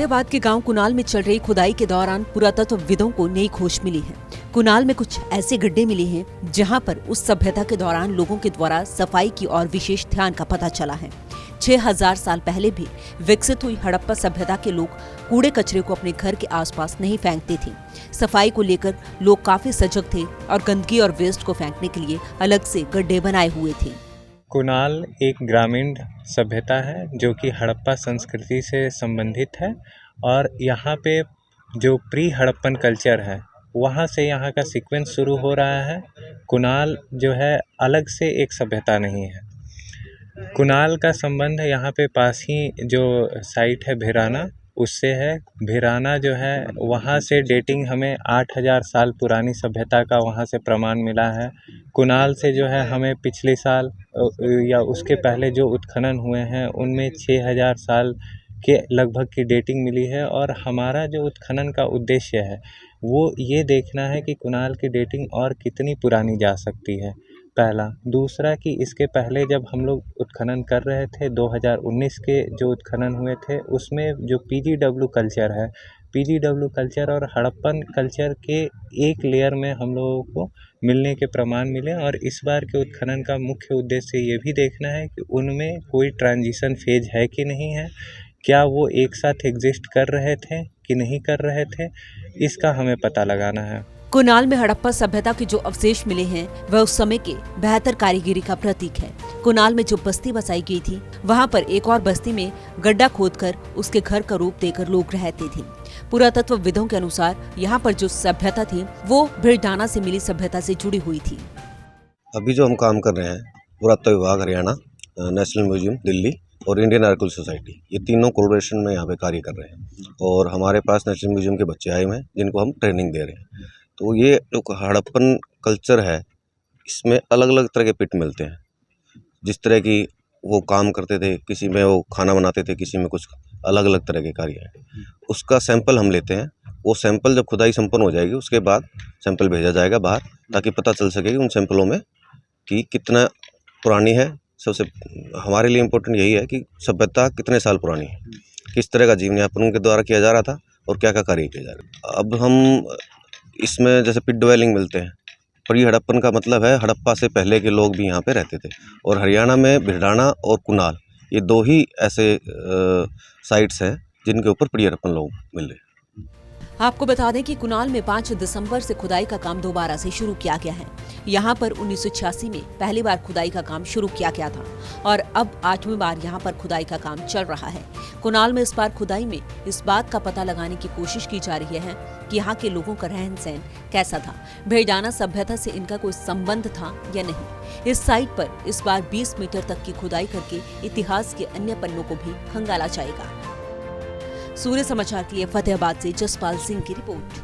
फतेहाबाद के गांव कुनाल में चल रही खुदाई के दौरान पुरातत्वविदों को नई खोज मिली है। कुनाल में कुछ ऐसे गड्ढे मिले हैं जहां पर उस सभ्यता के दौरान लोगों के द्वारा सफाई की और विशेष ध्यान का पता चला है। 6000 साल पहले भी विकसित हुई हड़प्पा सभ्यता के लोग कूड़े कचरे को अपने घर के आसपास नहीं फेंकते थे। सफाई को लेकर लोग काफी सजग थे और गंदगी और वेस्ट को फेंकने के लिए अलग से गड्ढे बनाए हुए थे। कुनाल एक ग्रामीण सभ्यता है जो कि हड़प्पा संस्कृति से संबंधित है और यहाँ पे जो प्री हड़प्पन कल्चर है वहाँ से यहाँ का सीक्वेंस शुरू हो रहा है। कुनाल जो है अलग से एक सभ्यता नहीं है। कुनाल का संबंध यहाँ पे पास ही जो साइट है भिराना उससे है। भिराना जो है वहाँ से डेटिंग हमें 8000 साल पुरानी सभ्यता का वहाँ से प्रमाण मिला है। कुनाल से जो है हमें पिछले साल या उसके पहले जो उत्खनन हुए हैं उनमें 6000 साल के लगभग की डेटिंग मिली है और हमारा जो उत्खनन का उद्देश्य है वो ये देखना है कि कुनाल की डेटिंग और कितनी पुरानी जा सकती है, पहला। दूसरा कि इसके पहले जब हम लोग उत्खनन कर रहे थे 2019 के जो उत्खनन हुए थे उसमें जो पीजीडब्ल्यू कल्चर है, पीजीडब्ल्यू कल्चर और हड़प्पन कल्चर के एक लेयर में हम लोगों को मिलने के प्रमाण मिले और इस बार के उत्खनन का मुख्य उद्देश्य ये भी देखना है कि उनमें कोई ट्रांजिशन फेज है कि नहीं है, क्या वो एक साथ एग्जिस्ट कर रहे थे कि नहीं कर रहे थे, इसका हमें पता लगाना है। कुनाल में हड़प्पा सभ्यता के जो अवशेष मिले हैं वह उस समय के बेहतर कारीगरी का प्रतीक है। कुनाल में जो बस्ती बसाई गई थी वहां पर एक और बस्ती में गड्ढा खोदकर उसके घर का रूप देकर लोग रहते थे। पुरातत्वविदों के अनुसार यहाँ पर जो सभ्यता थी वो भिड़डाना से मिली सभ्यता से जुड़ी हुई थी। अभी जो हम काम कर रहे हैं पुरातत्व विभाग हरियाणा, नेशनल म्यूजियम दिल्ली और इंडियन आर्कियोलॉजिकल सोसाइटी, ये तीनों कोलैबोरेशन में यहाँ पे कार्य कर रहे हैं और हमारे पास नेशनल म्यूजियम के बच्चे आए हुए हैं जिनको हम ट्रेनिंग दे रहे हैं। तो ये जो हड़प्पन कल्चर है इसमें अलग अलग तरह के पिट मिलते हैं। जिस तरह की वो काम करते थे, किसी में वो खाना बनाते थे, किसी में कुछ अलग अलग तरह के कार्य हैं, उसका सैंपल हम लेते हैं। वो सैंपल जब खुदाई संपन्न हो जाएगी उसके बाद सैंपल भेजा जाएगा बाहर ताकि पता चल सके कि उन सैंपलों में कि कितना पुरानी है। सबसे हमारे लिए इम्पोर्टेंट यही है कि सभ्यता कितने साल पुरानी है, किस तरह का जीवन यापन उनके द्वारा किया जा रहा था और क्या क्या कार्य किया जा रहा है। अब हम इसमें जैसे पिट ड्वेलिंग मिलते हैं, प्री हड़प्पन का मतलब है हड़प्पा से पहले के लोग भी यहाँ पे रहते थे और हरियाणा में भिड़ाना और कुनाल ये दो ही ऐसे साइट्स हैं जिनके ऊपर प्री हड़प्पन लोग मिल रहे हैं। आपको बता दें कि कुनाल में 5 दिसंबर से खुदाई का काम दोबारा से शुरू किया गया है। यहाँ पर 1986 में पहली बार खुदाई का काम शुरू किया गया था और अब 8वीं बार यहाँ पर खुदाई का काम चल रहा है। कुनाल में इस बार खुदाई में इस बात का पता लगाने की कोशिश की जा रही है कि यहाँ के लोगों का रहन सहन कैसा था, भिड़डाना सभ्यता से इनका कोई संबंध था या नहीं। इस साइट पर इस बार 20 मीटर तक की खुदाई करके इतिहास के अन्य पन्नों को भी खंगाला जाएगा। सूर्य समाचार के लिए फतेहाबाद से जसपाल सिंह की रिपोर्ट।